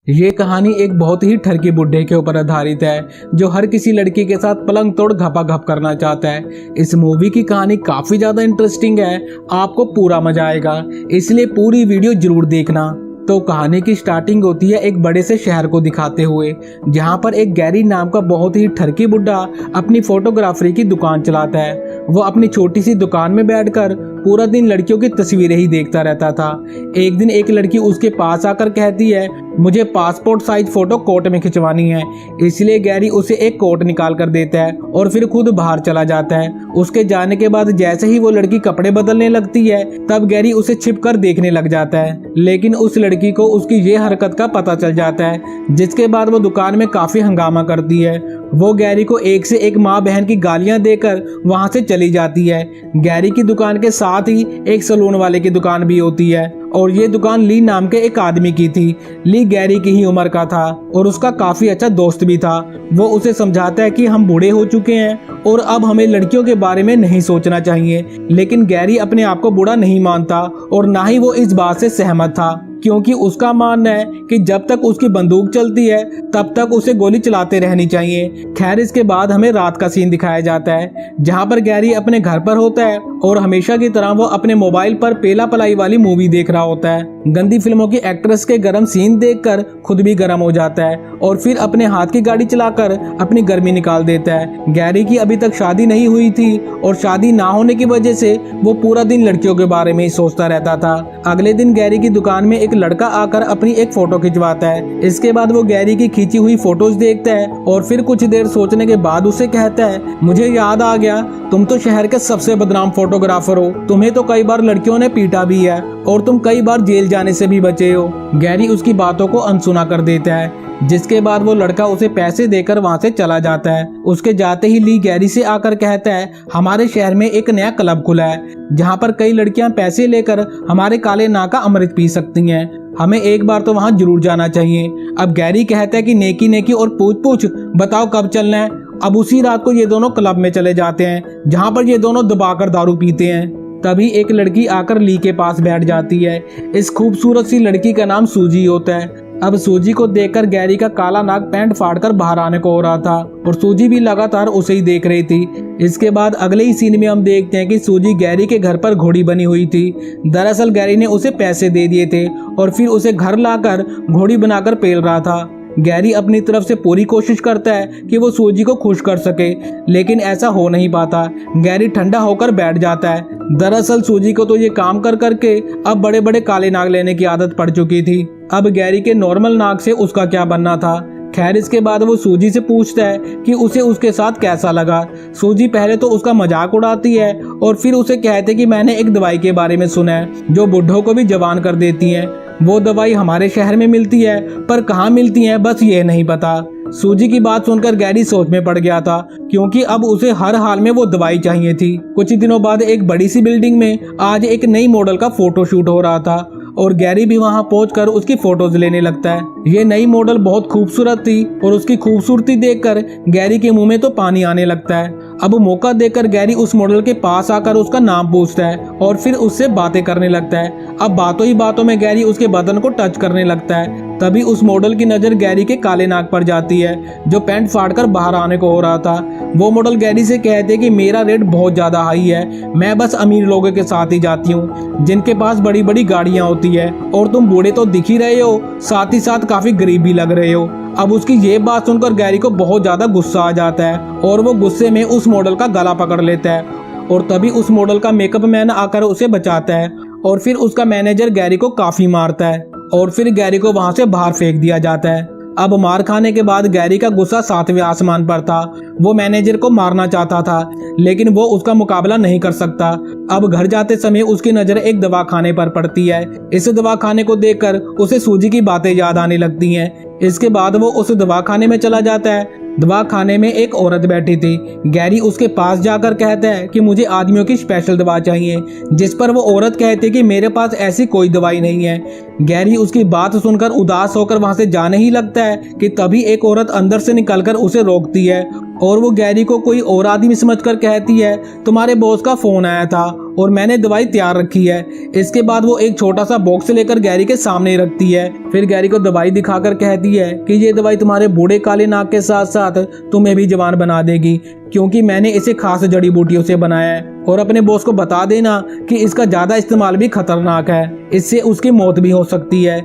ये कहानी एक बहुत ही ठरकी बुड्ढे के ऊपर आधारित है जो हर किसी लड़की के साथ पलंग तोड़ घपाघप करना चाहता है। इस मूवी की कहानी काफी ज्यादा इंटरेस्टिंग है, आपको पूरा मजा आएगा, इसलिए पूरी वीडियो जरूर देखना। तो कहानी की स्टार्टिंग होती है एक बड़े से शहर को दिखाते हुए, जहाँ पर एक गैरी नाम का बहुत ही ठरकी बुड्ढा अपनी फोटोग्राफरी की दुकान चलाता है। वो अपनी छोटी सी दुकान में बैठकर पूरा दिन लड़कियों की तस्वीरें ही देखता रहता था। एक दिन एक लड़की उसके पास आकर कहती है, मुझे पासपोर्ट साइज फोटो कोट में खिंचवानी है। इसलिए गैरी उसे एक कोट निकाल कर देता है और फिर खुद बाहर चला जाता है। उसके जाने के बाद जैसे ही वो लड़की कपड़े बदलने लगती है, तब गैरी उसे छिप कर देखने लग जाता है। लेकिन उस लड़की को उसकी ये हरकत का पता चल जाता है, जिसके बाद वो दुकान में काफी हंगामा करती है। वो गैरी को एक से एक माँ बहन की गालियां देकर वहां से चली जाती है। गैरी की दुकान के साथ ही एक सलून वाले की दुकान भी होती है और ये दुकान ली नाम के एक आदमी की थी। ली गैरी की ही उम्र का था और उसका काफी अच्छा दोस्त भी था। वो उसे समझाता है कि हम बूढ़े हो चुके हैं और अब हमें लड़कियों के बारे में नहीं सोचना चाहिए, लेकिन गैरी अपने आप को बूढ़ा नहीं मानता और ना ही वो इस बात से सहमत था, क्योंकि उसका मानना है कि जब तक उसकी बंदूक चलती है तब तक उसे गोली चलाते रहनी चाहिए। खैर, इसके बाद हमें रात का सीन दिखाया जाता है, जहां पर गैरी अपने घर पर होता है और हमेशा की तरह वो अपने मोबाइल पर पेला पलाई वाली मूवी देख रहा होता है। गंदी फिल्मों की एक्ट्रेस के गर्म सीन देखकर खुद भी गर्म हो जाता है और फिर अपने हाथ की गाड़ी चलाकर अपनी गर्मी निकाल देता है। गैरी की अभी तक शादी नहीं हुई थी और शादी ना होने की वजह से वो पूरा दिन लड़कियों के बारे में ही सोचता रहता था। अगले दिन गैरी की दुकान में एक लड़का आकर अपनी एक फोटो खिंचवाता है। इसके बाद वो गैरी की खींची हुई फोटोज देखता है और फिर कुछ देर सोचने के बाद उसे कहता है, मुझे याद आ गया, तुम तो शहर के सबसे बदनाम फोटोग्राफर हो, तुम्हें तो कई बार लड़कियों ने पीटा भी है और तुम कई बार जेल जाने से भी बचे हो। गैरी उसकी बातों को अनसुना कर देता है, जिसके बाद वो लड़का उसे पैसे देकर वहां से चला जाता है। उसके जाते ही ली गैरी से आकर कहता है, हमारे शहर में एक नया क्लब खुला है जहां पर कई लड़कियां पैसे लेकर हमारे काले नाग का अमृत पी सकती हैं, हमें एक बार तो वहां जरूर जाना चाहिए। अब गैरी कहता है कि नेकी नेकी और पूछ पूछ, बताओ कब चलना है। अब उसी रात को ये दोनों क्लब में चले जाते हैं, जहां पर ये दोनों दबाकर दारू पीते हैं। तभी एक लड़की आकर ली के पास बैठ जाती है। इस खूबसूरत सी लड़की का नाम सूजी होता है। अब सूजी को देखकर गैरी का काला नाग पैंट फाड़कर बाहर आने को हो रहा था और सूजी भी लगातार उसे ही देख रही थी। इसके बाद अगले ही सीन में हम देखते हैं कि सूजी गैरी के घर पर घोड़ी बनी हुई थी। दरअसल गैरी ने उसे पैसे दे दिए थे और फिर उसे घर लाकर घोड़ी बनाकर पेल रहा था। गैरी अपनी तरफ से पूरी कोशिश करता है कि वो सूजी को खुश कर सके, लेकिन ऐसा हो नहीं पाता। गैरी ठंडा होकर बैठ जाता है। दरअसल सूजी को तो ये काम कर करके अब बड़े बड़े काले नाग लेने की आदत पड़ चुकी थी। अब गैरी के नॉर्मल नाग से उसका क्या बनना था। खैर, इसके बाद वो सूजी से पूछता है कि उसे उसके साथ कैसा लगा। सूजी पहले तो उसका मजाक उड़ाती है और फिर उसे कहते कि मैंने एक दवाई के बारे में सुना है जो बुढ़ों को भी जवान कर देती है। वो दवाई हमारे शहर में मिलती है, पर कहाँ मिलती है बस ये नहीं पता। सूजी की बात सुनकर गैरी सोच में पड़ गया था, क्योंकि अब उसे हर हाल में वो दवाई चाहिए थी। कुछ दिनों बाद एक बड़ी सी बिल्डिंग में आज एक नई मॉडल का फोटो शूट हो रहा था और गैरी भी वहां पहुंचकर उसकी फोटोज लेने लगता है। ये नई मॉडल बहुत खूबसूरत थी और उसकी खूबसूरती देखकर गैरी के मुंह में तो पानी आने लगता है। अब मौका देकर गैरी उस मॉडल के पास आकर उसका नाम पूछता है और फिर उससे बातें करने लगता है। अब बातों ही बातों में गैरी उसके बदन को टच करने लगता है। तभी उस मॉडल की नजर गैरी के काले नाग पर जाती है, जो पैंट फाड़कर बाहर आने को हो रहा था। वो मॉडल गैरी से कहते कि मेरा रेट बहुत ज्यादा हाई है, मैं बस अमीर लोगों के साथ ही जाती हूँ जिनके पास बड़ी बड़ी गाड़ियां होती है, और तुम बूढ़े तो दिख ही रहे हो, साथ ही साथ काफी गरीब भी लग रहे हो। अब उसकी ये बात सुनकर गैरी को बहुत ज्यादा गुस्सा आ जाता है और वो गुस्से में उस मॉडल का गला पकड़ लेता है और तभी उस मॉडल का मेकअप मैन आकर उसे बचाता है और फिर उसका मैनेजर गैरी को काफी मारता है और फिर गैरी को वहां से बाहर फेंक दिया जाता है। अब मार खाने के बाद गैरी का गुस्सा 7वें आसमान पर था। वो मैनेजर को मारना चाहता था, लेकिन वो उसका मुकाबला नहीं कर सकता। अब घर जाते समय उसकी नजर एक दवाखाने पर पड़ती है। इस दवाखाने को देखकर उसे सूजी की बातें याद आने लगती हैं। इसके बाद वो उस दवाखाने में चला जाता है। दवाखाने में एक औरत बैठी थी। गैरी उसके पास जाकर कहता है कि मुझे आदमियों की स्पेशल दवा चाहिए, जिस पर वो औरत कहती है कि मेरे पास ऐसी कोई दवाई नहीं है। गैरी उसकी बात सुनकर उदास होकर वहां से जाने ही लगता है कि तभी एक औरत अंदर से निकलकर उसे रोकती है और वो गैरी को कोई और आदमी समझकर कहती है, तुम्हारे बॉस का फोन आया था और मैंने दवाई तैयार रखी है। इसके बाद वो एक छोटा सा बॉक्स लेकर गैरी के सामने रखती है। फिर गैरी को दवाई दिखाकर कहती है कि ये दवाई तुम्हारे बूढ़े काले नाक के साथ साथ तुम्हें भी जवान बना देगी, क्योंकि मैंने इसे खास जड़ी बूटियों से बनाया है। और अपने बॉस को बता देना कि इसका ज्यादा इस्तेमाल भी खतरनाक है, इससे उसकी मौत भी हो सकती है।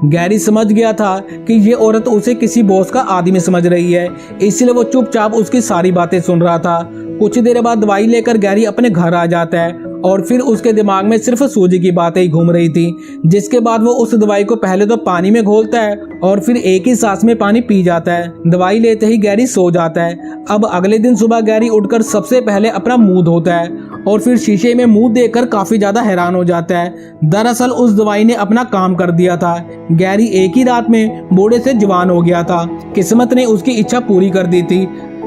गैरी समझ गया था कि ये औरत उसे किसी बॉस का आदमी समझ रही है, इसलिए वो चुपचाप उसकी सारी बातें सुन रहा था। कुछ देर बाद दवाई लेकर गैरी अपने घर आ जाता है और फिर उसके दिमाग में सिर्फ सूजी की बातें ही घूम रही थी। जिसके बाद वो उस दवाई को पहले तो पानी में घोलता है और फिर एक ही सांस में पानी पी जाता है। दवाई लेते ही गैरी सो जाता है। अब अगले दिन सुबह गैरी उठकर सबसे पहले अपना मुंह धोता है और फिर शीशे में मुंह देखकर काफी ज्यादा हैरान हो जाता है। दरअसल उस दवाई ने अपना काम कर दिया था। गैरी एक ही रात में बूढ़े से जवान हो गया था। किस्मत ने उसकी इच्छा पूरी कर दी थी।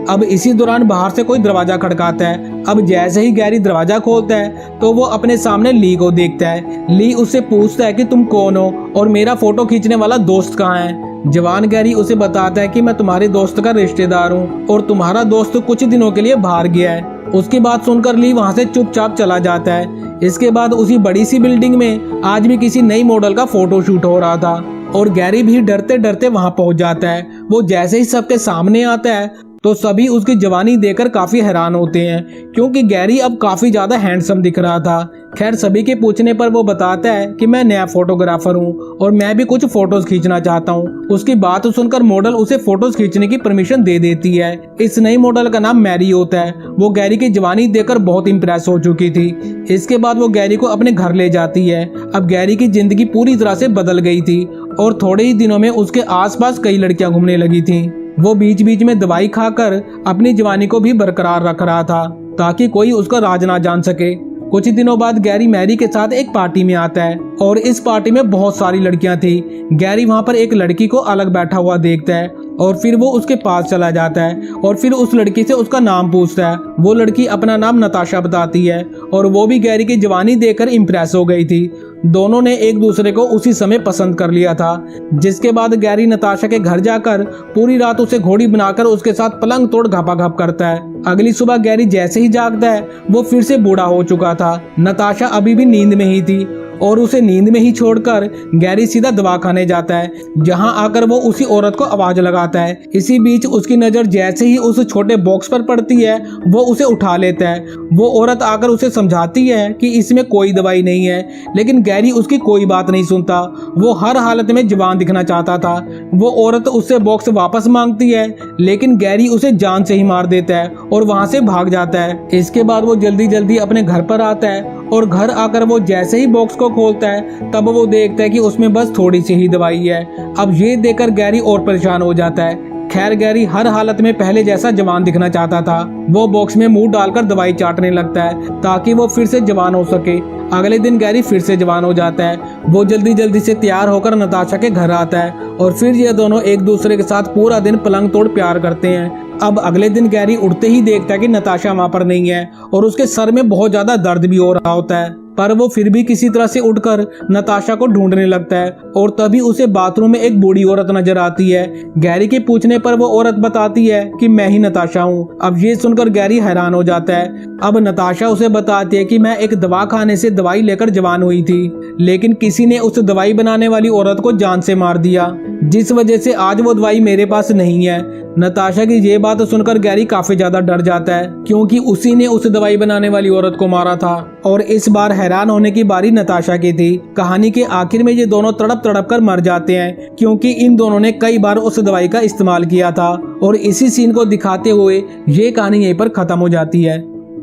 अब इसी दौरान बाहर से कोई दरवाजा खटकाता है। अब जैसे ही गैरी दरवाजा खोलता है तो वो अपने सामने ली को देखता है। ली उससे पूछता है कि तुम कौन हो और मेरा फोटो खींचने वाला दोस्त कहाँ है। जवान गैरी उसे बताता है कि मैं तुम्हारे दोस्त का रिश्तेदार हूँ और तुम्हारा दोस्त कुछ दिनों के लिए बाहर गया है। उसकी बात सुनकर ली वहाँ से चुपचाप चला जाता है। इसके बाद उसी बड़ी सी बिल्डिंग में आज भी किसी नई मॉडल का फोटो शूट हो रहा था और गैरी भी डरते डरते वहाँ पहुँच जाता है। वो जैसे ही सबके सामने आता है तो सभी उसकी जवानी देखकर काफी हैरान होते हैं, क्योंकि गैरी अब काफी ज्यादा हैंडसम दिख रहा था। खैर सभी के पूछने पर वो बताता है कि मैं नया फोटोग्राफर हूँ और मैं भी कुछ फोटोज खींचना चाहता हूँ। उसकी बात सुनकर मॉडल उसे फोटोज खींचने की परमिशन दे देती है। इस नई मॉडल का नाम मैरी होता है। वो गैरी की जवानी देखकर बहुत इम्प्रेस हो चुकी थी। इसके बाद वो गैरी को अपने घर ले जाती है। अब गैरी की जिंदगी पूरी तरह से बदल गई थी और थोड़े ही दिनों में उसके आसपास कई लड़कियां घूमने लगी थी। वो बीच बीच में दवाई खाकर अपनी जवानी को भी बरकरार रख रहा था ताकि कोई उसका राज ना जान सके। कुछ दिनों बाद गैरी मैरी के साथ एक पार्टी में आता है और इस पार्टी में बहुत सारी लड़कियां थी। गैरी वहां पर एक लड़की को अलग बैठा हुआ देखता है और फिर वो उसके पास चला जाता है और फिर उस लड़की से उसका नाम पूछता है। वो लड़की अपना नाम नताशा बताती है और वो भी गैरी की जवानी देखकर इम्प्रेस हो गई थी। दोनों ने एक दूसरे को उसी समय पसंद कर लिया था। जिसके बाद गैरी नताशा के घर जाकर पूरी रात उसे घोड़ी बनाकर उसके साथ पलंग तोड़ घपाघप करता है। अगली सुबह गैरी जैसे ही जागता है वो फिर से बूढ़ा हो चुका था। नताशा अभी भी नींद में ही थी और उसे नींद में ही छोड़कर गैरी सीधा दवाखाने जाता है, जहां आकर वो उसी औरत को आवाज लगाता है। इसी बीच उसकी नजर जैसे ही उस छोटे बॉक्स पर पड़ती है वो उसे उठा लेता है। वो औरत आकर उसे समझाती है कि इसमें कोई दवाई नहीं है, लेकिन गैरी उसकी कोई बात नहीं सुनता। वो हर हालत में जवान दिखना चाहता था। वो औरत उससे बॉक्स वापस मांगती है, लेकिन गैरी उसे जान से ही मार देता है और वहां से भाग जाता है। इसके बाद वो जल्दी जल्दी अपने घर पर आता है और घर आकर वो जैसे ही बॉक्स को खोलता है तब वो देखता है कि उसमें बस थोड़ी सी ही दवाई है। अब ये देखकर गैरी और परेशान हो जाता है। खैर गैरी हर हालत में पहले जैसा जवान दिखना चाहता था। वो बॉक्स में मुंह डालकर दवाई चाटने लगता है ताकि वो फिर से जवान हो सके। अगले दिन गैरी फिर से जवान हो जाता है। वो जल्दी जल्दी से तैयार होकर नताशा के घर आता है और फिर ये दोनों एक दूसरे के साथ पूरा दिन पलंग तोड़ प्यार करते हैं। अब अगले दिन गैरी उठते ही देखता है कि नताशा वहां पर नहीं है और उसके सर में बहुत ज्यादा दर्द भी हो रहा होता है, पर वो फिर भी किसी तरह से उठकर नताशा को ढूंढने लगता है और तभी उसे बाथरूम में एक बूढ़ी औरत नजर आती है। गैरी के पूछने पर वो औरत बताती है कि मैं ही नताशा हूँ। अब ये सुनकर गैरी हैरान हो जाता है। अब नताशा उसे बताती है कि मैं एक दवाखाने से दवाई लेकर जवान हुई थी, लेकिन किसी ने उस दवाई बनाने वाली औरत को जान से मार दिया, जिस वजह से आज वो दवाई मेरे पास नहीं है। नताशा की ये बात सुनकर गैरी काफी ज्यादा डर जाता है, क्योंकि उसी ने उस दवाई बनाने वाली औरत को मारा था और इस बार हैरान होने की बारी नताशा की थी। कहानी के आखिर में ये दोनों तड़प तड़प कर मर जाते हैं, क्योंकि इन दोनों ने कई बार उस दवाई का इस्तेमाल किया था। और इसी सीन को दिखाते हुए ये कहानी यहीं पर खत्म हो जाती है।